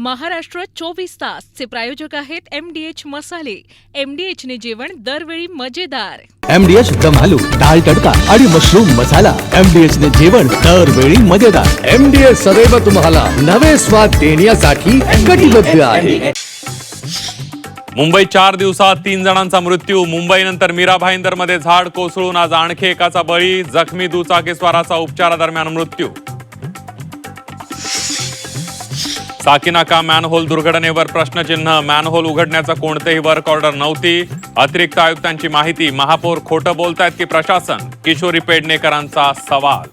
महाराष्ट्र 24 तास चे प्रायोजक आहेत MDH मसाले. MDH ने जेवण दरवेळी मजेदार. MDH दम आलू, दाल तडका आणि मशरूम मसाला. MDH ने जेवण दरवेळी मजेदार. MDH सदैव तुम्हाला नवे स्वाद देण्यासाठी कटिबद्ध आहे. मुंबई 4 दिवसात 3 जणांचा मृत्यू. मुंबईनंतर मीरा भाईंदर मध्ये झाड कोसळून आज आणखी एकाचा बळी. जखमी दुचाकीस्वाराचा उपचारादरम्यान मृत्यू. साकीनाका मॅनहोल दुर्घटनेवर प्रश्नचिन्ह. मॅनहोल उघडण्याचं कोणतेही वर्क ऑर्डर नव्हती. अतिरिक्त आयुक्तांची माहिती. महापौर खोटं बोलतायत की प्रशासन? किशोरी पेडणेकरांचा सवाल.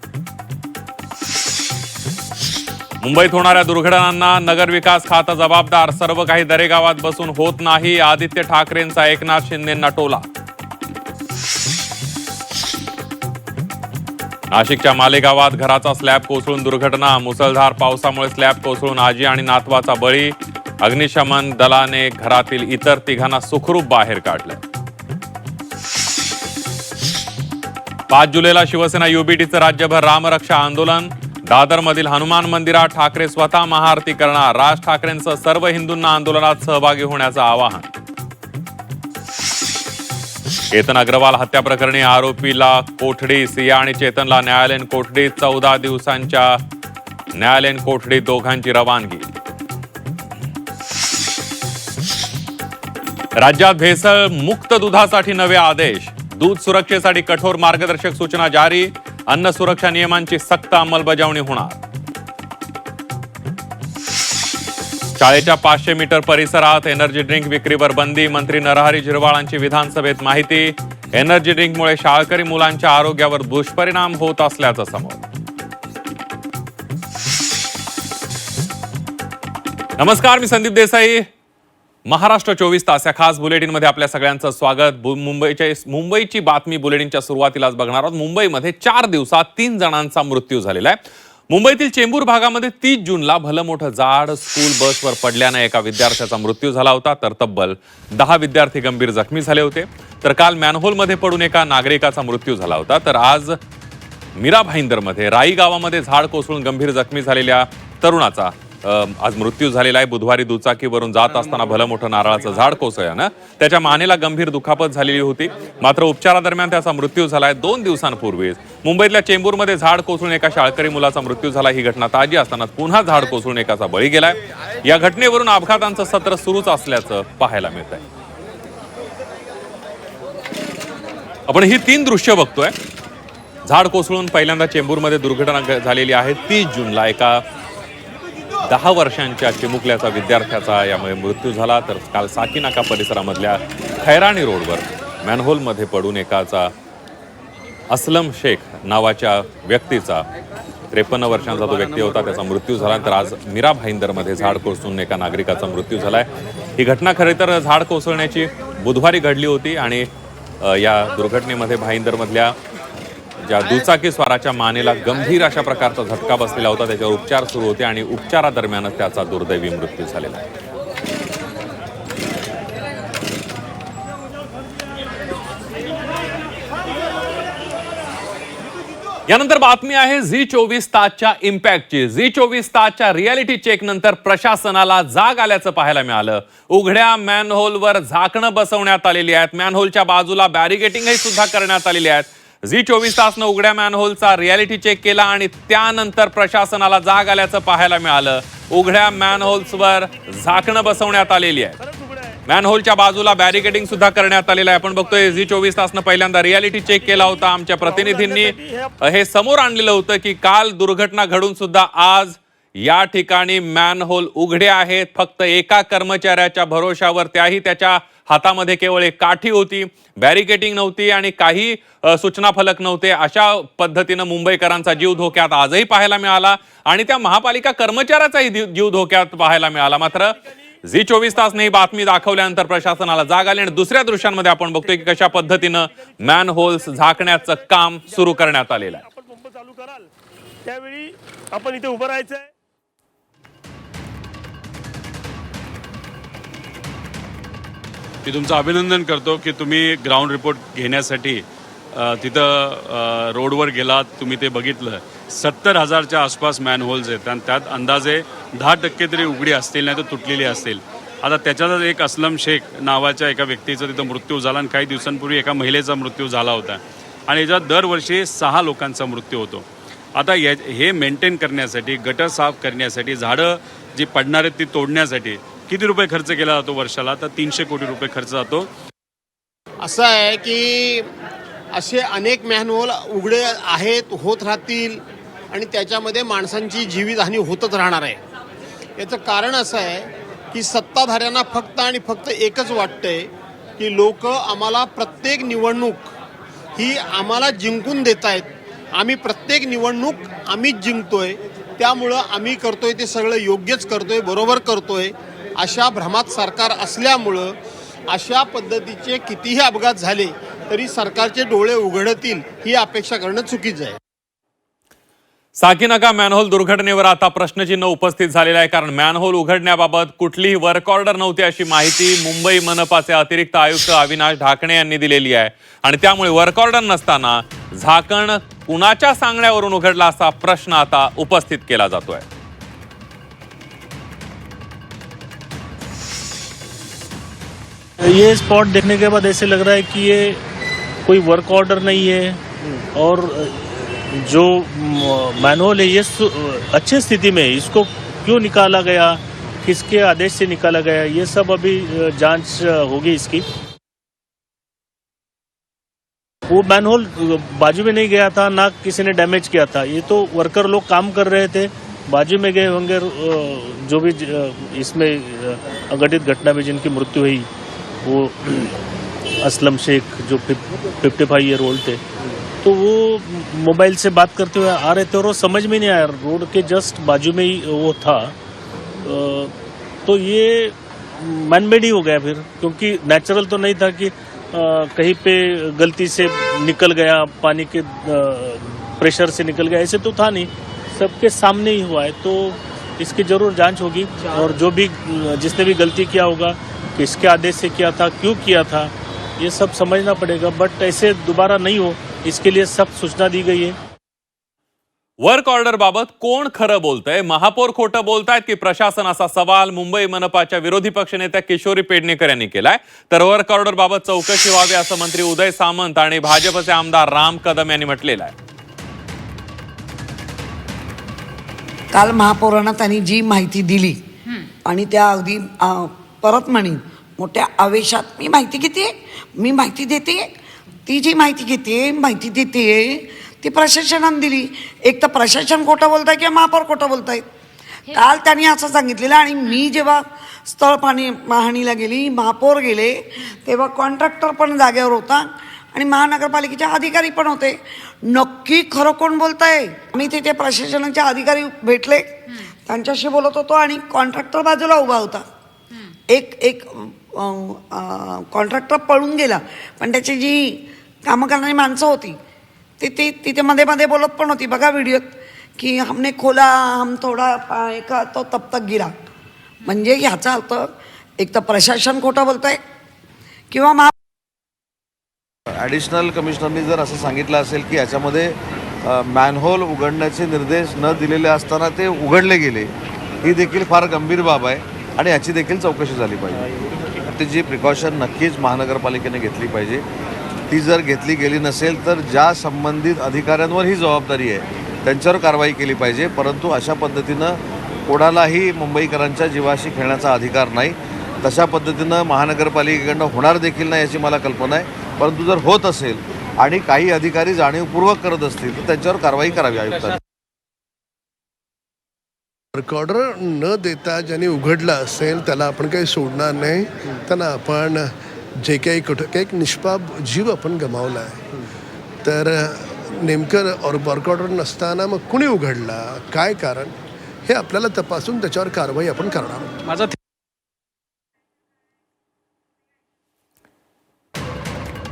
मुंबईत होणाऱ्या दुर्घटनांना नगरविकास खातं जबाबदार. सर्व काही दरेगावात बसून होत नाही. आदित्य ठाकरेंचा एकनाथ शिंदेंना टोला. नाशिकच्या मालेगावात घराचा स्लॅब कोसळून दुर्घटना. मुसळधार पावसामुळे स्लॅब कोसळून आजी आणि नातवाचा बळी. अग्निशमन दलाने घरातील इतर तिघांना सुखरूप बाहेर काढले. 5 जुलैला शिवसेना युबीटीचं राज्यभर रामरक्षा आंदोलन. दादरमधील हनुमान मंदिरात ठाकरे स्वतः महाआरती करणार. राज ठाकरेंसह सर्व हिंदूंना आंदोलनात सहभागी होण्याचं आवाहन. केतन अग्रवाल हत्या प्रकरणी आरोपीला कोठडी. सिया आणि चेतनला न्यायालयीन कोठडी. 14 दिवसांच्या न्यायालयीन कोठडीत दोघांची रवानगी. राज्यात भेसळ मुक्त दुधासाठी नवे आदेश. दूध सुरक्षेसाठी कठोर मार्गदर्शक सूचना जारी. अन्न सुरक्षा नियमांची सक्त अंमलबजावणी होणार. शाळेच्या 500 मीटर परिसरात एनर्जी ड्रिंक विक्रीवर बंदी. मंत्री नरहरी झिरवाळांची विधानसभेत माहिती. एनर्जी ड्रिंकमुळे शाळकरी मुलांच्या आरोग्यावर दुष्परिणाम होत असल्याचं समोर. नमस्कार, मी संदीप देसाई. महाराष्ट्र 24 तास या खास बुलेटिनमध्ये आपल्या सगळ्यांचं स्वागत. मुंबईची बातमी बुलेटिनच्या सुरुवातीलाच बघणार आहोत. मुंबईमध्ये 4 दिवसात 3 जणांचा मृत्यू झालेला आहे. मुंबईतील चेंबूर भागामध्ये 30 जूनला भलं मोठं झाड स्कूल बसवर पडल्याने एका विद्यार्थ्याचा मृत्यू झाला होता, तर तब्बल 10 विद्यार्थी गंभीर जखमी झाले होते. तर काल मॅनहोलमध्ये पडून एका नागरिकाचा मृत्यू झाला होता. तर आज मीरा भाईंदरमध्ये राई गावामध्ये झाड कोसळून गंभीर जखमी झालेल्या तरुणाचा आज मृत्यू झालेला आहे. बुधवारी दुचाकीवरून जात असताना भलं मोठं नारळाचं झाड कोसळल्यानं त्याच्या मानेला गंभीर दुखापत झालेली होती. मात्र उपचारादरम्यान त्याचा मृत्यू झालाय. 2 दिवसांपूर्वीच मुंबईतल्या चेंबूरमध्ये झाड कोसळून एका शाळकरी मुलाचा मृत्यू झाला. ही घटना ताजी असतानाच पुन्हा झाड कोसळून एकाचा बळी गेलाय. या घटनेवरून अपघातांचं सत्र सुरूच असल्याचं पाहायला मिळत आहे. आपण ही 3 दृश्य बघतोय. झाड कोसळून पहिल्यांदा चेंबूरमध्ये दुर्घटना झालेली आहे. 30 जूनला एका 10 वर्षांच्या चिमुकल्याचा विद्यार्थ्याचा यामुळे मृत्यू झाला. तर काल साकीनाका परिसरामधल्या खैराणी रोडवर मॅनहोलमध्ये पडून एकाचा असलम शेख नावाच्या व्यक्तीचा 53 वर्षांचा तो व्यक्ती होता, त्याचा मृत्यू झाला. तर आज मीरा भाईंदरमध्ये झाड कोसळून एका नागरिकाचा मृत्यू झालाय. ही घटना खरे तर झाड कोसळण्याची बुधवारी घडली होती आणि या दुर्घटनेमध्ये भाईंदरमधल्या ज्या दुचाकी स्वाराच्या मानेला गंभीर अशा प्रकारचा झटका बसलेला होता, त्याच्यावर उपचार सुरू होते आणि उपचारादरम्यानच त्याचा दुर्दैवी मृत्यू झालेला आहे. यानंतर बातमी आहे झी 24 तासच्या इम्पॅक्टची. झी 24 तासच्या रियालिटी चेक नंतर प्रशासनाला जाग आल्याचं पाहायला मिळालं. उघड्या मॅनहोलवर झाकणं बसवण्यात आलेली आहेत. मॅनहोलच्या बाजूला बॅरिगेटिंगही सुद्धा करण्यात आलेली आहेत. झी 24 तासनं उघड्या मॅनहोलचा रियालिटी चेक केला आणि त्यानंतर प्रशासनाला जाग आल्याचं पाहायला मिळालं. उघड्या मॅनहोल्सवर झाकणं बसवण्यात आलेली आहे. मॅनहोलच्या बाजूला बॅरिकेडिंग सुद्धा करण्यात आलेलं आहे. आपण बघतोय झी 24 तासनं पहिल्यांदा रियालिटी चेक केला होता. आमच्या प्रतिनिधींनी हे समोर आणलेलं होतं की काल दुर्घटना घडून सुद्धा आज या ठिकाणी मॅनहोल उघडे आहेत. फक्त एका कर्मचाऱ्याच्या भरोशावर, त्याही त्याच्या हातामध्ये केवळ एक काठी होती, बॅरिकेडिंग नव्हती आणि काही सूचना फलक नव्हते. अशा पद्धतीनं मुंबईकरांचा जीव धोक्यात आजही पाहायला मिळाला आणि त्या महापालिका कर्मचाऱ्याचाही जीव धोक्यात पाहायला मिळाला. मात्र झी 24 तासने ही बातमी दाखवल्यानंतर प्रशासनाला जाग आली आणि दुसऱ्या दृश्यांमध्ये आपण बघतोय की कशा पद्धतीनं मॅनहोल्स झाकण्याचं काम सुरू करण्यात आलेलं आहे. आपण पंप चालू कराल त्यावेळी आपण इथे उभं राहायचंय. मी तुमचं अभिनंदन करतो की तुम्ही ग्राउंड रिपोर्ट घेण्यासाठी तिथं रोडवर गेलात. तुम्ही ते बघितलं. 70,000च्या आसपास मॅनहोल्स आहेत आणि त्यात अंदाजे 10% तरी उघडी असतील, नाही तर तुटलेली असतील. आता त्याच्यातच एक असलम शेख नावाच्या एका व्यक्तीचा तिथं मृत्यू झाला आणि काही दिवसांपूर्वी एका महिलेचा मृत्यू झाला होता आणि याच्यात दरवर्षी 6 लोकांचा मृत्यू होतो. आता हे मेंटेन करण्यासाठी, गटर साफ करण्यासाठी, झाडं जी पडणार आहेत ती तोडण्यासाठी किती रुपये खर्च केला जातो वर्षाला? तर 300 कोटी रुपये खर्च जातो. असं आहे की असे अनेक मॅनहोल उघडे आहेत, होत राहतील आणि त्याच्यामध्ये माणसांची जीवितहानी होतच राहणार आहे. याचं कारण असं आहे की सत्ताधाऱ्यांना फक्त आणि फक्त एकच वाटतंय की लोक आम्हाला प्रत्येक निवडणूक ही आम्हाला जिंकून देत आहेत, आम्ही प्रत्येक निवडणूक आम्हीच जिंकतोय, त्यामुळं आम्ही करतोय ते सगळं योग्यच करतोय, बरोबर करतोय, अशा भ्रमात सरकार असल्यामुळं अशा पद्धतीचे कितीही अपघात झाले तरी सरकारचे डोळे उघडतील ही अपेक्षा करणं चुकीचं आहे. साकीनाका मॅनहोल दुर्घटनेवर आता प्रश्नचिन्ह उपस्थित झालेलं आहे, कारण मॅनहोल उघडण्याबाबत कुठलीही वर्क ऑर्डर नव्हती अशी माहिती मुंबई मनपाचे अतिरिक्त आयुक्त अविनाश ढाकणे यांनी दिलेली आहे आणि त्यामुळे वर्क ऑर्डर नसताना झाकण कुणाच्या सांगण्यावरून उघडला असा प्रश्न आता उपस्थित केला जातोय. ये स्पॉट देखने के बाद ऐसे लग रहा है कि ये कोई वर्क ऑर्डर नहीं है और जो मैनुअल है ये अच्छी स्थिति में है. इसको क्यों निकाला गया, किसके आदेश से निकाला गया, ये सब अभी जांच होगी इसकी. वो मैनहोल बाजू में नहीं गया था, ना किसी ने डैमेज किया था. ये तो वर्कर लोग काम कर रहे थे, बाजू में गए होंगे. जो भी इसमें अघटित घटना में जिनकी मृत्यु हुई वो असलम शेख जो 55 ईयर ओल्ड थे, तो वो मोबाइल से बात करते हुए आ रहे थे और वो समझ में नहीं आया, रोड के जस्ट बाजू में ही वो था. तो ये मैनमेड ही हो गया फिर, क्योंकि नेचुरल तो नहीं था कि कहीं पे गलती से निकल गया, पानी के प्रेशर से निकल गया, ऐसे तो था नहीं, सबके सामने ही हुआ है. तो इसकी जरूर जांच होगी और जो भी जिसने भी गलती किया होगा, किसके आदेश से किया था, क्यों किया था, ये सब समझना पड़ेगा. बट ऐसे दोबारा नहीं हो, इसके लिए सख्त सूचना दी गई है. वर्क ऑर्डर बाबत कोण खरं बोलतंय, महापौर खोटं बोलतायत की प्रशासन, असा सवाल मुंबई मनपाच्या विरोधी पक्षनेत्या किशोरी पेडणेकर यांनी केलाय. तर वर्क ऑर्डर बाबत चौकशी व्हावी असं मंत्री उदय सामंत आणि भाजपचे आमदार राम कदम यांनी म्हटलेलं आहे. काल महापौरांना त्यांनी जी माहिती दिली आणि त्या अगदी परत म्हणीन मोठ्या आवेशात मी माहिती देते, ती जी माहिती देते ती प्रशासनाने दिली. एक तर प्रशासन खोटं बोलत आहे किंवा महापौर खोटं बोलत आहेत. काल त्यांनी असं सांगितलेलं आणि मी जेव्हा स्थळ पाहणीला गेली, महापौर गेले, तेव्हा कॉन्ट्रॅक्टर पण जागेवर होता आणि महानगरपालिकेचे अधिकारी पण होते. नक्की खरं कोण बोलत आहे? मी तिथे प्रशासनाचे अधिकारी भेटले, त्यांच्याशी बोलत होतो आणि कॉन्ट्रॅक्टर बाजूला उभा होता. एक कॉन्ट्रॅक्टर पळून गेला, पण त्याची जी कामं करणारी माणसं होती ती तिथे मध्ये मध्ये बोलत पण होती. बघा व्हिडिओत की हमने खोला, हम थोडा का तो तब तक गिरा. म्हणजे ह्याचा अर्थ एक तर प्रशासन खोटं बोलत आहे किंवा ॲडिशनल कमिशनरनी जर असं सांगितलं असेल की याच्यामध्ये मॅनहोल उघडण्याचे निर्देश न दिलेले असताना ते उघडले गेले, ही देखील फार गंभीर बाब आहे आणि याची देखील चौकशी झाली पाहिजे. ती जी प्रिकॉशन नक्कीच महानगरपालिकेने घेतली पाहिजे. ती जर घेतली गेली नसेल तर ज्या संबंधित अधिकाऱ्यांवर ही जबाबदारी आहे त्यांच्यावर कारवाई केली पाहिजे. परंतु अशा पद्धतीनं कोणालाही मुंबईकरांच्या जीवाशी खेळण्याचा अधिकार नाही. तशा पद्धतीनं महानगरपालिकेकडनं होणार देखील नाही याची मला कल्पना आहे. परंतु जर होत असेल आणि काही अधिकारी जाणीवपूर्वक करत असतील तर त्यांच्यावर कारवाई करावी आयुक्तांनी. वर्क ऑर्डर न देता ज्यांनी उघडलं असेल त्याला आपण काही सोडणार नाही. त्यांना आपण जे काही कुठं एक निष्पाप जीव आपण गमावला आहे, तर नेमकं वर्क ऑर्डर नसताना मग कुणी उघडला, काय कारण, हे आपल्याला तपासून त्याच्यावर कारवाई आपण करणार.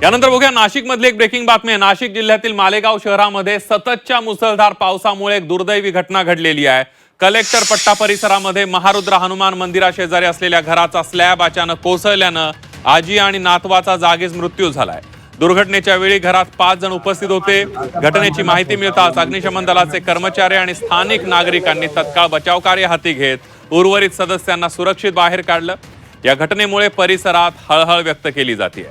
यानंतर बघूया नाशिक मधली एक ब्रेकिंग बातमी आहे. नाशिक जिल्ह्यातील मालेगाव शहरामध्ये सततच्या मुसळधार पावसामुळे एक दुर्दैवी घटना घडलेली आहे. कलेक्टर पट्टा परिसरामध्ये महारुद्र हनुमान मंदिराशेजारी असलेल्या घराचा स्लॅब अचानक कोसळल्यानं आजी आणि नातवाचा जागीच मृत्यू झालाय. दुर्घटनेच्या वेळी घरात 5 जण उपस्थित होते. घटनेची माहिती मिळताच अग्निशमन दलाचे कर्मचारी आणि स्थानिक नागरिकांनी तत्काळ बचाव कार्य हाती घेत उर्वरित सदस्यांना सुरक्षित बाहेर काढलं. या घटनेमुळे परिसरात हळहळ व्यक्त केली जाते.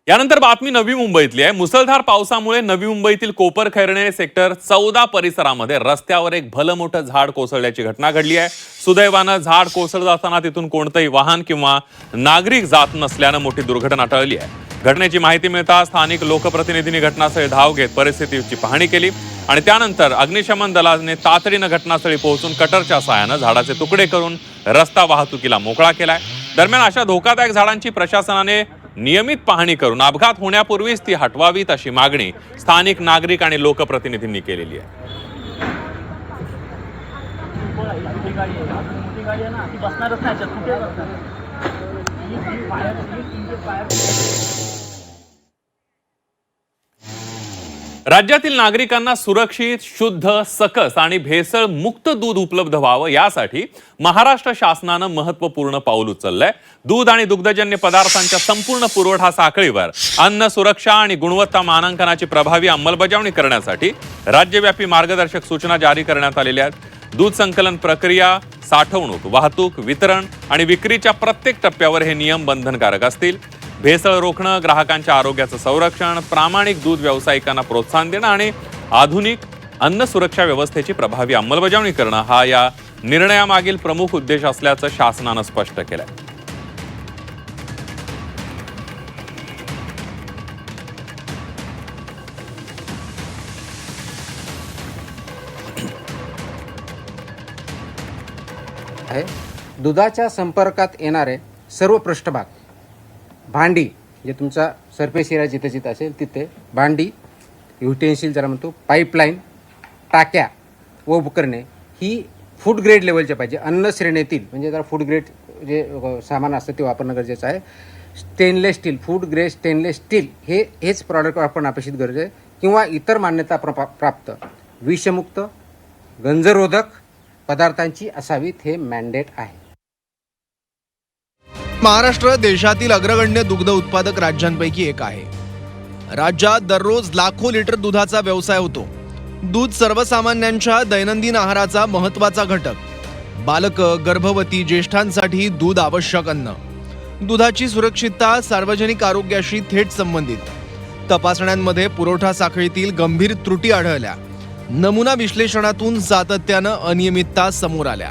यानंतर बातमी नवी मुंबईतली आहे. मुसळधार पावसामुळे नवी मुंबईतील कोपरखैरणे सेक्टर 14 परिसरामध्ये रस्त्यावर एक भलं मोठं झाड कोसळल्याची घटना घडली आहे. सुदैवानं झाड कोसळत असताना तिथून कोणतंही वाहन किंवा नागरिक जात नसल्यानं मोठी दुर्घटना टळली आहे. घटनेची माहिती मिळता स्थानिक लोकप्रतिनिधींनी घटनास्थळी धाव घेत परिस्थितीची पाहणी केली आणि त्यानंतर अग्निशमन दलाने तातडीनं घटनास्थळी पोहोचून कटरच्या सहाय्यानं झाडाचे तुकडे करून रस्ता वाहतुकीला मोकळा केलाय. दरम्यान अशा धोकादायक झाडांची प्रशासनाने नियमित पाहणी करून अपघात होण्यापूर्वीच ती हटवावीत अशी मागणी स्थानिक नागरिक आणि लोकप्रतिनिधींनी केलेली आहे. राज्यातील नागरिकांना सुरक्षित, शुद्ध, सकस आणि भेसळ मुक्त दूध उपलब्ध व्हावं यासाठी महाराष्ट्र शासनानं महत्त्वपूर्ण पाऊल उचललंय. दूध आणि दुग्धजन्य पदार्थांच्या संपूर्ण पुरवठा साखळीवर अन्न सुरक्षा आणि गुणवत्ता मानांकनाची प्रभावी अंमलबजावणी करण्यासाठी राज्यव्यापी मार्गदर्शक सूचना जारी करण्यात आलेल्या आहेत. दूध संकलन प्रक्रिया, साठवणूक, वाहतूक, वितरण आणि विक्रीच्या प्रत्येक टप्प्यावर हे नियम बंधनकारक असतील. भेसळ रोखणं, ग्राहकांच्या आरोग्याचं संरक्षण, प्रामाणिक दूध व्यावसायिकांना प्रोत्साहन देणं आणि आधुनिक अन्न सुरक्षा व्यवस्थेची प्रभावी अंमलबजावणी करणं हा या निर्णयामागील प्रमुख उद्देश असल्याचं शासनानं स्पष्ट केलंय. दुधाच्या संपर्कात येणारे सर्व पृष्ठभाग, भांडी, जे तुमचा सरफेस एरिया जिथे जिथे असेल तिथे भांडी, युटेन्सिल ज्याला म्हणतो, पाईपलाईन, टाक्या व उपकरणे ही फूड ग्रेड लेवलचे पाहिजे. अन्न श्रेणीतील म्हणजे जरा फूड ग्रेड जे सामान असतं ते वापरणं गरजेचं आहे. Stainless steel, food grade stainless steel हेच प्रॉडक्ट वापरणं अपेक्षित गरज आहे किंवा इतर मान्यता प्राप्त विषमुक्त, गंजरोधक पदार्थांची असावीत हे मॅन्डेट आहे. महाराष्ट्र देशातील अग्रगण्य दुग्ध उत्पादक राज्यांपैकी एक आहे. राज्यात दररोज लाखो लिटर दुधाचा व्यवसाय होतो. दूध सर्वसामान्यांच्या दैनंदिन आहाराचा महत्त्वाचा घटक. बालकं, गर्भवती, ज्येष्ठांसाठी दूध आवश्यक अन्न. दुधाची सुरक्षितता सार्वजनिक आरोग्याशी थेट संबंधित. तपासण्यांमध्ये पुरवठा साखळीतील गंभीर त्रुटी आढळल्या. नमुना विश्लेषणातून सातत्यानं अनियमितता समोर आल्या.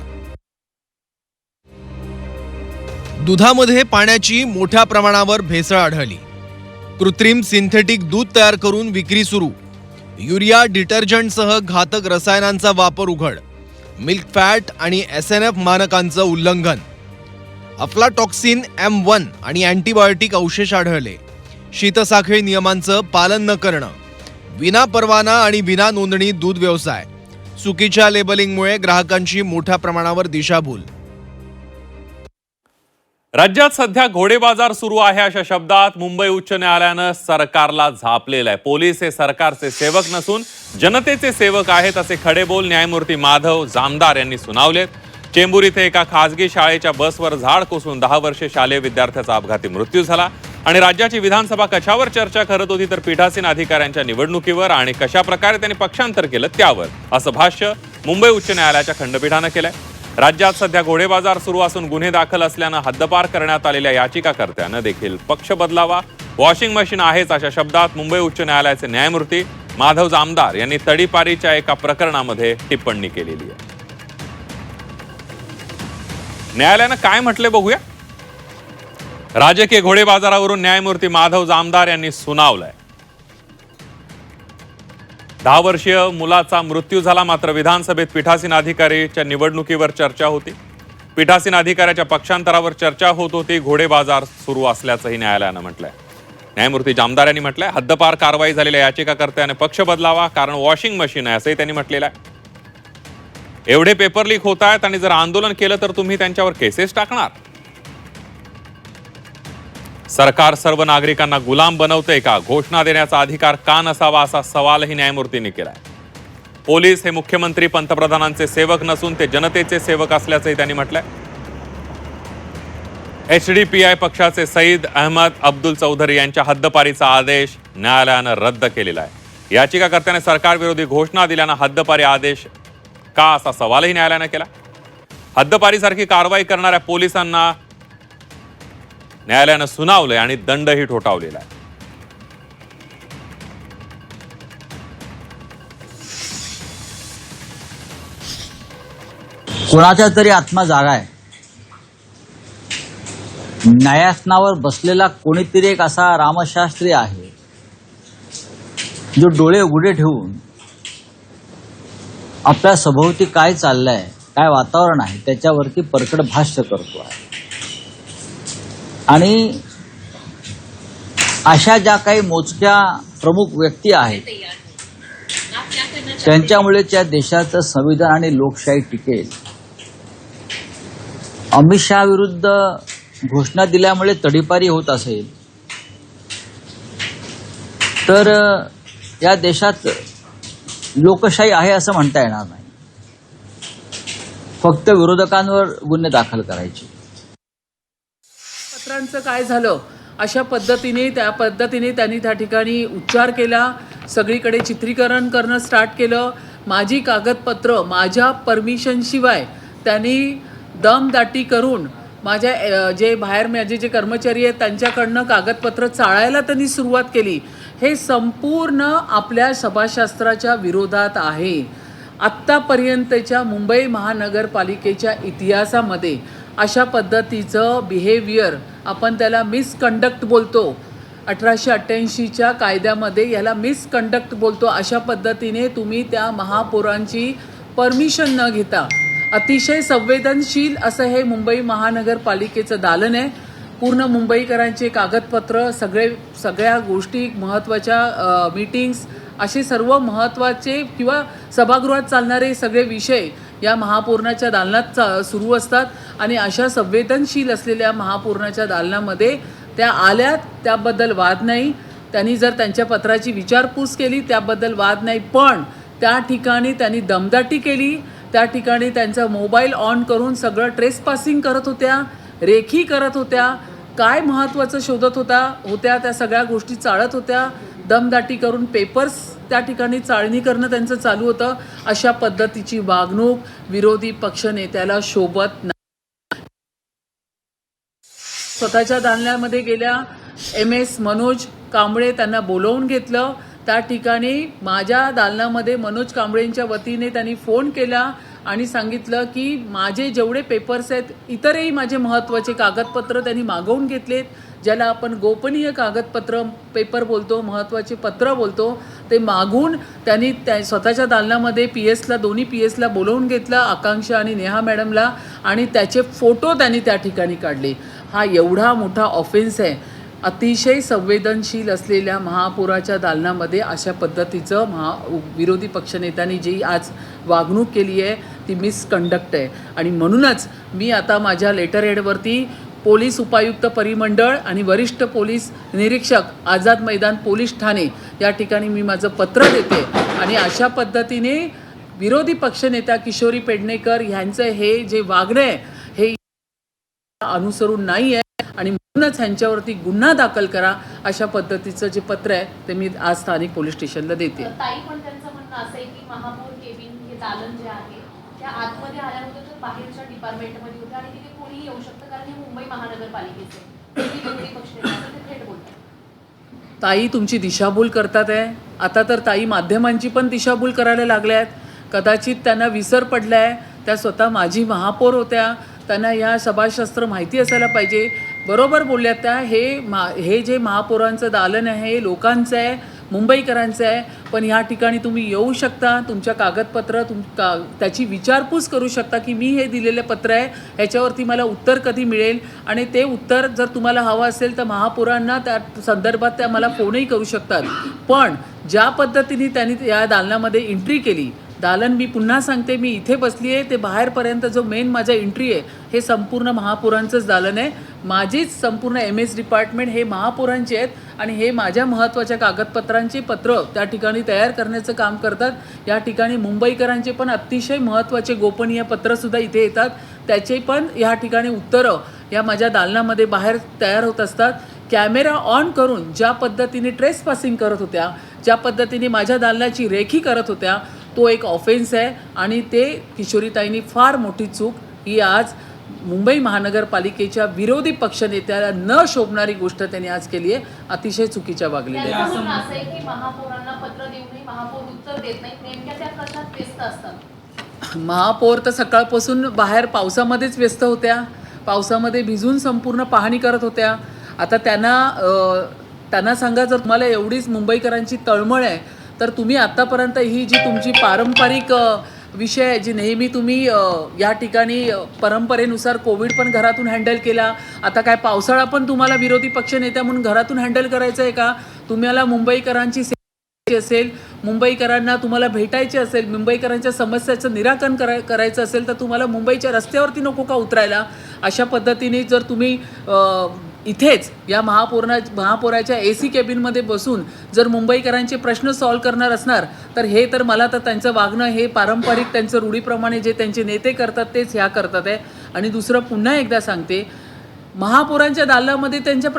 दुधामध्ये पाण्याची मोठ्या प्रमाणावर भेसळ आढळली. कृत्रिम सिंथेटिक दूध तयार करून विक्री सुरू. युरिया डिटर्जंटसह घातक रसायनांचा वापर उघड. मिल्क फॅट आणि SNF मानकांचं उल्लंघन. अफ्लाटॉक्सिन, M1 आणि अँटीबायोटिक अवशेष आढळले. शीतसाखळी नियमांचं पालन न करणं. विना परवाना आणि विना नोंदणी दूध व्यवसाय. चुकीच्या लेबलिंगमुळे ग्राहकांची मोठ्या प्रमाणावर दिशाभूल. राज्यात सध्या घोडेबाजार सुरू आहे अशा शब्दात मुंबई उच्च न्यायालयानं सरकारला झापलेलं आहे. पोलीस हे सरकारचे सेवक नसून जनतेचे सेवक आहेत असे खडेबोल न्यायमूर्ती माधव जामदार यांनी सुनावलेत. चेंबूर इथे एका खासगी शाळेच्या बसवर झाड कोसळून 10 वर्षीय शालेय विद्यार्थ्याचा अपघाती मृत्यू झाला आणि राज्याची विधानसभा कशावर चर्चा करत होती तर पीठासीन अधिकाऱ्यांच्या निवडणुकीवर आणि कशा प्रकारे त्यांनी पक्षांतर केलं त्यावर, असं भाष्य मुंबई उच्च न्यायालयाच्या खंडपीठानं केलंय. राज्यात सध्या घोडेबाजार सुरू असून गुन्हे दाखल असल्यानं हद्दपार करण्यात आलेल्या याचिकाकर्त्यानं देखील पक्ष बदलावा. वॉशिंग मशीन आहेच अशा शब्दात मुंबई उच्च न्यायालयाचे न्यायमूर्ती माधव जामदार यांनी तडीपारीच्या एका प्रकरणामध्ये टिप्पणी केलेली आहे. न्यायालयानं काय म्हटले बघूया. राजकीय घोडेबाजारावरून न्यायमूर्ती माधव जामदार यांनी सुनावलंय. 10 वर्षीय मुलाचा मृत्यू झाला, मात्र विधानसभेत पीठासीन अधिकाऱ्याच्या निवडणुकीवर चर्चा होती. पीठासीन अधिकाऱ्याच्या पक्षांतरावर चर्चा होत होती. घोडेबाजार सुरू असल्याचंही न्यायालयानं म्हटलंय. न्यायमूर्ती जामदार यांनी म्हटलंय हद्दपार कारवाई झालेल्या याचिकाकर्त्याने पक्ष बदलावा कारण वॉशिंग मशीन आहे असंही त्यांनी म्हटलेलं आहे. एवढे पेपर लीक होत आहेत आणि जर आंदोलन केलं तर तुम्ही त्यांच्यावर केसेस टाकणार. सरकार सर्व नागरिकांना गुलाम बनवतंय का? घोषणा देण्याचा अधिकार का नसावा असा सवालही न्यायमूर्तींनी केलाय. पोलीस हे मुख्यमंत्री पंतप्रधानांचे सेवक नसून ते जनतेचे सेवक असल्याचंही त्यांनी म्हटलंय. HDPI पक्षाचे सईद अहमद अब्दुल चौधरी यांच्या हद्दपारीचा आदेश न्यायालयानं रद्द केलेला आहे. याचिकाकर्त्याने सरकारविरोधी घोषणा दिल्यानं हद्दपारी आदेश का असा सवालही न्यायालयानं केला. हद्दपारीसारखी कारवाई करणाऱ्या पोलिसांना न्यायालयानं सुनावलंय आणि दंडही ठोठावलेला आहे. कोणाचा तरी आत्मा जागा आहे. न्यायासनावर बसलेला कोणीतरी एक असा रामशास्त्री आहे जो डोळे उघडे ठेवून आपल्या सभोवती काय चाललंय, काय वातावरण आहे त्याच्यावरती परखड भाष्य करतो आहे. आणि अशा ज्या काही मोजक्या प्रमुख व्यक्ती आहेत त्यांच्यामुळे त्या देशाचं संविधान आणि लोकशाही टिकेल. अमित शहा विरुद्ध घोषणा दिल्यामुळे तडीपारी होत असेल तर या देशात लोकशाही आहे असं म्हणता येणार नाही. फक्त विरोधकांवर गुन्हे दाखल करायचे. पत्रांचं काय झालं अशा पद्धतीने त्यांनी त्या ठिकाणी उच्चार केला. सगळीकडे चित्रीकरण करणं स्टार्ट केलं. माझी कागदपत्र माझ्या परमिशनशिवाय त्यांनी दमदाटी करून माझ्या जे बाहेर माझे जे कर्मचारी आहेत त्यांच्याकडनं कागदपत्र चाळायला त्यांनी सुरुवात केली. हे संपूर्ण आपल्या सभाशास्त्राच्या विरोधात आहे. आत्तापर्यंतच्या मुंबई महानगरपालिकेच्या इतिहासामध्ये अशा पद्धतीचं बिहेवियर आपण त्याला मिसकंडक्ट बोलतो. 1888च्या कायद्यामध्ये याला मिसकंडक्ट बोलतो. अशा पद्धतीने तुम्ही त्या महापौरांची परमिशन न घेता अतिशय संवेदनशील असं हे मुंबई महानगरपालिकेचं दालन आहे. पूर्ण मुंबईकरांचे कागदपत्र सगळ्या गोष्टी महत्त्वाच्या मीटिंग्स असे सर्व महत्त्वाचे किंवा सभागृहात चालणारे सगळे विषय या महापौराच्या दालनात सुरू असतात. आणि अशा संवेदनशील असलेल्या महापौराच्या दालनामध्ये त्या आल्यात त्याबद्दल वाद नाही. त्यांनी जर त्यांच्या पत्राची विचारपूस केली त्याबद्दल वाद नाही. पण त्या ठिकाणी त्यांनी दमदाटी केली. त्या ठिकाणी त्यांचा मोबाईल ऑन करून सगळं ट्रेसपासिंग करत होत्या, रेखी करत होत्या, काय महत्त्वाचं शोधत होत्या त्या सगळ्या गोष्टी चाळत होत्या. दमदाटी करून पेपर्स त्या ठिकाणी चाळणी करणं त्यांचं चालू होतं. अशा पद्धतीची वागणूक विरोधी पक्षनेत्याला शोभत नाही. स्वतःच्या दालनामध्ये गेल्या MS मनोज कांबळे त्यांना बोलवून घेतलं. त्या ठिकाणी माझ्या दालनामध्ये मनोज कांबळेंच्या वतीने त्यांनी फोन केला आणि सांगितलं की माझे जेवढे पेपर्स आहेत इतरही माझे महत्त्वाचे कागदपत्र त्यांनी मागवून घेतलेत. ज्याला आपण गोपनीय कागदपत्र पेपर बोलतो, महत्त्वाचे पत्र बोलतो, ते मागून त्यांनी स्वतःच्या दालनामध्ये दोन्ही PS ला बोलवून घेतलं, आकांक्षा आणि नेहा मॅडमला, आणि त्याचे फोटो त्यांनी त्या ठिकाणी काढले. हा एवढा मोठा ऑफेन्स आहे. अतिशय संवेदनशील असलेल्या महापौराच्या दालनामध्ये अशा पद्धतीचं विरोधी पक्षनेत्यांनी जी आज वागणूक केली आहे ती मिसकंडक्ट आहे. आणि म्हणूनच मी आता माझ्या लेटरहेडवरती पोलीस उपायुक्त परिमंडळ आणि वरिष्ठ पोलीस निरीक्षक आझाद मैदान पोलीस ठाणे या ठिकाणी मी माझं पत्र देते. आणि अशा पद्धतीने विरोधी पक्षनेत्या किशोरी पेडणेकर ह्यांचं हे जे वागणं आहे हे अनुसरून नाही आहे. आणि म्हणूनच ह्यांच्यावरती गुन्हा दाखल करा अशा पद्धतीचं जे पत्र आहे ते मी आज स्थानिक पोलीस स्टेशनला देते. ताई पण त्यांचं म्हणणं असं आहे की महापौर केबिन हे दालन जे आहे त्या आतमध्ये आल्यानंतर तर बाहेरच्या डिपार्टमेंटमध्ये होते आणि तिथे कोणीही येऊ शकतं कारण हे मुंबई महानगरपालिकेचे विरोधी पक्षनेते ते थेट बोलतात. ताई तुमची दिशाभूल करतात आहे. आता तर ताई माध्यमांची पण दिशाभूल करायला लागल्या आहेत. कदाचित त्यांना विसर पडला आहे. त्या स्वतः माजी महापौर होत्या. त्यांना या सभाशास्त्र माहिती असायला पाहिजे. बरोबर बोलल्यात त्या. हे जे महापौरांचं दालन आहे हे लोकांचं आहे, मुंबईकरांचं आहे. पण ह्या ठिकाणी तुम्ही येऊ शकता, तुमच्या कागदपत्र त्याची विचारपूस करू शकता की मी हे दिलेलं पत्र आहे ह्याच्यावरती मला उत्तर कधी मिळेल. आणि ते उत्तर जर तुम्हाला हवं असेल तर महापौरांना त्या संदर्भात त्या मला फोनही करू शकतात. पण ज्या पद्धतीने त्यांनी या दालनामध्ये एंट्री केली दालन मी पुन्हा सांगते, मी इथे बसली आहे, ते बाहेरपर्यंत जो मेन माझा एंट्री आहे हे संपूर्ण महापौरांचंच दालन आहे. माझीच संपूर्ण MS डिपार्टमेंट हे महापौरांची आहेत आणि हे माझ्या महत्त्वाच्या कागदपत्रांची पत्र त्या ठिकाणी तयार करण्याचं काम करतात. या ठिकाणी मुंबईकरांचे पण अतिशय महत्त्वाचे गोपनीय पत्रसुद्धा इथे येतात, त्याचे पण या ठिकाणी उत्तरं या माझ्या दालनामध्ये बाहेर तयार होत असतात. कॅमेरा ऑन करून ज्या पद्धतीने ट्रेस पासिंग करत होत्या, ज्या पद्धतीने माझ्या दालनाची रेखी करत होत्या, तो एक ऑफेन्स आहे आणि ते किशोरीताईंनी फार मोठी चूक ही आज मुंबई महानगरपालिकेच्या विरोधी पक्षनेत्याला न शोभणारी गोष्ट त्यांनी आज केली आहे. अतिशय चुकीच्या वागलेल्या आहे. त्यांचं म्हणणं असं आहे की महापौरांना पत्र देऊनही महापौर उत्तर देत नाहीत, नेमक्या त्या कशात व्यस्त असतात? महापौर तर सकाळपासून बाहेर पावसामध्येच व्यस्त होत्या, पावसामध्ये भिजून संपूर्ण पाहणी करत होत्या. आता त्यांना सांगा, जर तुम्हाला एवढीच मुंबईकरांची तळमळ आहे तर तुम्ही आत्तापर्यंत ही जी तुमची पारंपरिक विषय आहे, जी नेहमी तुम्ही या ठिकाणी परंपरेनुसार कोविड पण घरातून हँडल केला, आता काय पावसाळा पण तुम्हाला विरोधी पक्षनेत्या म्हणून घरातून हँडल करायचं आहे का? तुम्हाला मुंबईकरांची सेवा असेल, मुंबईकरांना तुम्हाला भेटायचे असेल, मुंबईकरांच्या समस्याचं निराकरण करायचं असेल तर तुम्हाला मुंबईच्या रस्त्यावरती नको का उतरायला? अशा पद्धतीने जर तुम्ही इथेच या महापौराच्या AC केबिनमध्ये बसून जर मुंबईकरांचे प्रश्न सॉल्व करणार असणार तर हे तर मला तर त्यांचं वागणं हे पारंपरिक त्यांचं रूढीप्रमाणे जे त्यांचे नेते करतात तेच ह्या करतात आहे. आणि दुसरं पुन्हा एकदा सांगते, महापौरांच्या दालनामध्ये त्यांच्या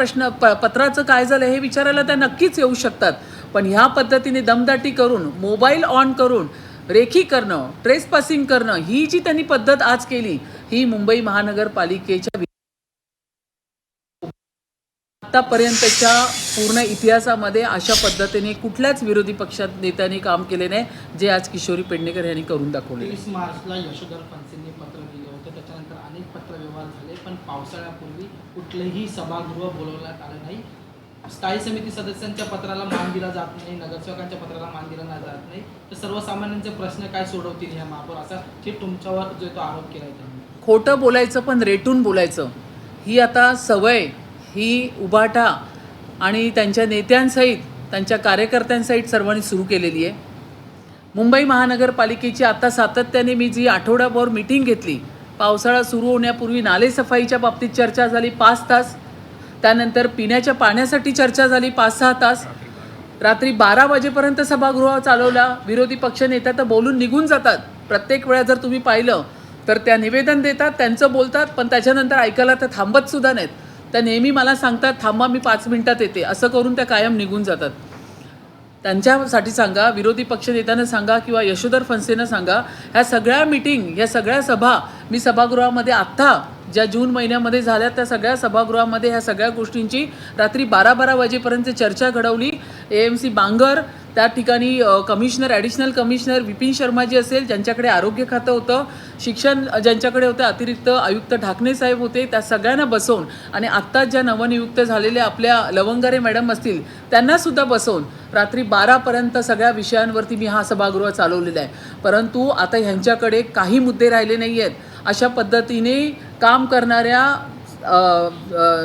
पत्राचं काय झालं हे विचारायला त्या नक्कीच येऊ शकतात, पण ह्या पद्धतीने दमदाटी करून, मोबाईल ऑन करून रेखी करणं, ट्रेस पासिंग करणं, ही जी त्यांनी पद्धत आज केली ही मुंबई महानगरपालिकेच्या आतापर्यंतच्या पूर्ण इतिहासामध्ये अशा पद्धतीने कुठल्याच विरोधी पक्षात नेत्यांनी काम केले नाही जे आज किशोरी पेडणेकर यांनी करून दाखवले. 30 मार्चला यशोधर फणसेंनी पत्र दिलं होतं, त्याच्यानंतर अनेक पत्रव्यवहार झाले, पण पावसाळ्यापूर्वी कुठलेही सभागृह बोलवण्यात आलं नाही. स्थायी समिती सदस्यांच्या पत्राला मान दिला जात नाही, नगरसेवकांच्या पत्राला मान दिला जात नाही, तर सर्वसामान्यांचे प्रश्न काय सोडवतील ह्या महापौर, असा जे तुमच्यावर जो तो आरोप केला त्यांनी. खोटं बोलायचं पण रेटून बोलायचं ही आता सवय ही उभाटा आणि त्यांच्या नेत्यांसहित त्यांच्या कार्यकर्त्यांसहित सर्वांनी सुरू केलेली आहे. मुंबई महानगरपालिकेची आता सातत्याने मी जी आठवडाभर मीटिंग घेतली, पावसाळा सुरू होण्यापूर्वी नालेसफाईच्या बाबतीत चर्चा झाली 5 तास, त्यानंतर पिण्याच्या पाण्यासाठी चर्चा झाली 5-6 तास, रात्री 12 वाजेपर्यंत सभागृह चालवला. विरोधी पक्षनेत्या तर बोलून निघून जातात, प्रत्येक वेळा जर तुम्ही पाहिलं तर त्या निवेदन देतात, त्यांचं बोलतात, पण त्याच्यानंतर ऐकायला त्या थांबत सुद्धा नाहीत. त्या नेहमी मला सांगतात थांबा मी 5 मिनिटात येते, असं करून त्या कायम निघून जातात. त्यांच्यासाठी सांगा, विरोधी पक्षनेत्यांना सांगा किंवा यशोधर फणसेंना सांगा, ह्या सगळ्या मीटिंग, ह्या सगळ्या सभा मी सभागृहामध्ये आत्ता ज्या जून महिन्यामध्ये झाल्या त्या सगळ्या सभागृहामध्ये ह्या सगळ्या गोष्टींची रात्री 12-12 वाजेपर्यंत चर्चा घडवली. AMC बांगर, त्या ठिकाणी commissioner, additional commissioner Vipin Sharma ji असेल, ज्यांच्याकडे आरोग्य खातं होतं, शिक्षण ज्यांच्याकडे होतं, अतिरिक्त आयुक्त ढाकणे साहेब होते, त्या सगळ्यांना बसवून आणि आत्ताच ज्या नवनियुक्त झालेल्या आपल्या लवंगारे मॅडम असतील त्यांनासुद्धा बसवून रात्री 12पर्यंत सगळ्या विषयांवरती मी हा सभागृह चालवलेला आहे. परंतु आता ह्यांच्याकडे काही मुद्दे राहिले नाही आहेत. अशा पद्धतीने काम करणाऱ्या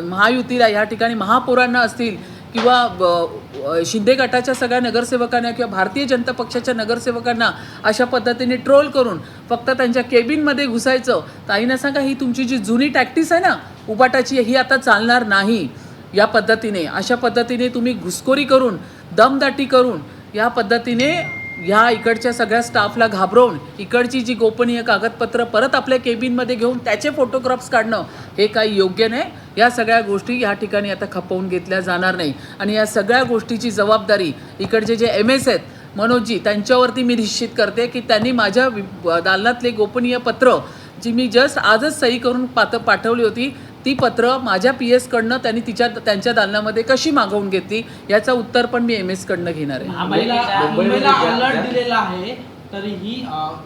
महायुतीला या ठिकाणी महापौरांना असतील किंवा शिंदे गटाच्या सगळ्या नगरसेवकांना किंवा भारतीय जनता पक्षाच्या नगरसेवकांना अशा पद्धतीने ट्रोल करून फक्त त्यांच्या केबिनमध्ये घुसायचं. ताईंना सांगा, ही तुमची जी जुनी टॅक्टिस आहे ना उबाटाची, ही आता चालणार नाही. या पद्धतीने अशा पद्धतीने तुम्ही घुसखोरी करून, दमदाटी करून, या पद्धतीने ह्या इकडच्या सगळ्या स्टाफला घाबरवून इकडची जी गोपनीय कागदपत्र परत आपल्या केबिनमध्ये घेऊन त्याचे फोटोग्राफ्स काढणं हे काही योग्य नाही. या सगळ्या गोष्टी या ठिकाणी आता खपवून घेतल्या जाणार नाही आणि या सगळ्या गोष्टीची जबाबदारी इकडचे जे MS आहेत मनोजजी, त्यांच्यावरती मी निश्चित करते की त्यांनी माझ्या दालनातले गोपनीय पत्र जी मी जस्ट आजच सही करून पाठवली होती, ती पत्र माझ्या PS कडनं त्यांनी त्यांच्या दालनामध्ये कशी मागवून घेतली याचं उत्तर पण मी MS कडनं घेणार आहे. मुंबईला अलर्ट दिलेला आहे, तरीही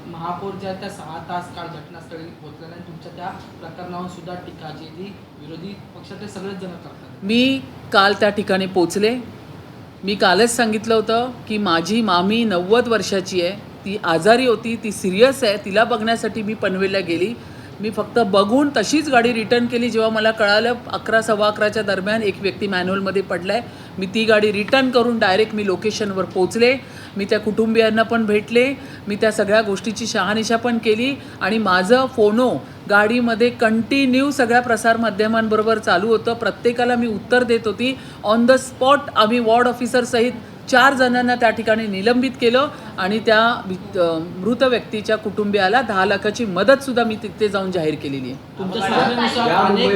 महापौर ज्या त्या 6 तास काळ घटनास्थळी पोहोचल्या नाही. तुमच्या त्या प्रकरणावर सुद्धा टीका जी ती विरोधी पक्षातले सगळेच जण करतात. मी काल त्या ठिकाणी पोचले. मी कालच सांगितलं होतं की माझी मामी 90 वर्षाची आहे, ती आजारी होती, ती सिरियस आहे, तिला बघण्यासाठी मी पनवेलला गेली. मी फक्त बघून तशीच गाडी रिटर्न केली. जेव्हा मला कळालं 11-11:15च्या दरम्यान एक व्यक्ती मॅन्युअलमध्ये पडला आहे, मी ती गाडी रिटर्न करून डायरेक्ट मी लोकेशनवर पोचले मी त्या कुटुंबियांना पण भेटले, मी त्या सगळ्या गोष्टीची शहानिशा पण केली आणि माझं फोनो गाडीमध्ये कंटिन्यू सगळ्या प्रसारमाध्यमांबरोबर चालू होतं. प्रत्येकाला मी उत्तर देत होती. ऑन द स्पॉट आम्ही वॉर्ड ऑफिसर सहित 4 जणांना त्या ठिकाणी निलंबित केलं आणि त्या मृत व्यक्तीच्या कुटुंबियाला 10 लाखाची मदत सुद्धा मी तिथे जाऊन जाहीर केलेली आहे. तुमच्या सूचनेनुसार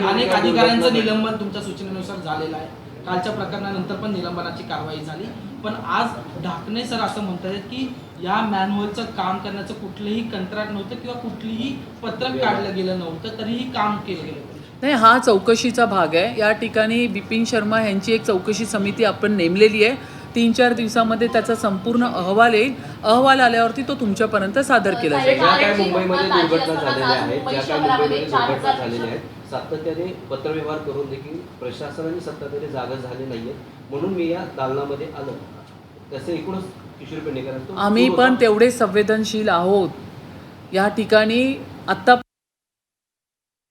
अनेक अधिकाऱ्यांचं निलंबन तुमच्या सूचनेनुसार झालेलं आहे. कालच्या प्रकरणानंतर पण निलंबनाची कारवाई झाली, पण आज ढाकणे सर असं म्हणतात की या मॅनहोलचं काम करण्याचं कुठलंही कंत्राट नव्हतं किंवा कुठलीही पत्रक काढलं गेलं नव्हतं, तरीही काम केलं गेलं. नाही, हा चौकशीचा भाग आहे. या ठिकाणी बिपिन शर्मा यांची एक चौकशी समिती आपण नेमलेली आहे. 3-4 दिवसामध्ये त्याचा संपूर्ण अहवाल येईल. अहवाल आल्यावरती तो तुमच्यापर्यंत सादर केला जाईल. ज्या काय मुंबईमध्ये दुर्घटना झालेल्या आहेत, सातत्याने पत्रव्यवहार करून देखील प्रशासन आणि सत्ताधारी जागा झाले नाहीये, म्हणून मी या दालनामध्ये आलो. तसं एकूणच किशोर पेडणेकर आम्ही पण तेवढे संवेदनशील आहोत. या ठिकाणी आत्ता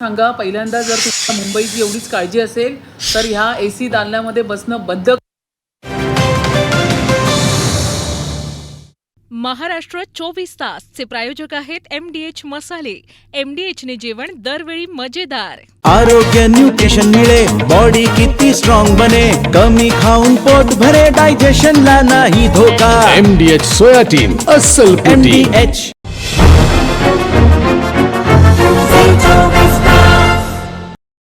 सांगा, पहिल्यांदा जर तुम्हाला मुंबईची एवढीच काळजी असेल तर ह्या AC दालनामध्ये बसणं बंद. महाराष्ट्र 24 तासचे प्रायोजक आहेत MDH मसाले. MDH ने जेवण दरवेळी मजेदार. आरोग्य न्यूट्रिशन मिळे, बॉडी किती स्ट्रॉंग बने, कमी खाऊन पोट भरे, डायजेशनला नाही धोका. MDH सोया टीम अस्सल प्रोटीन. MDH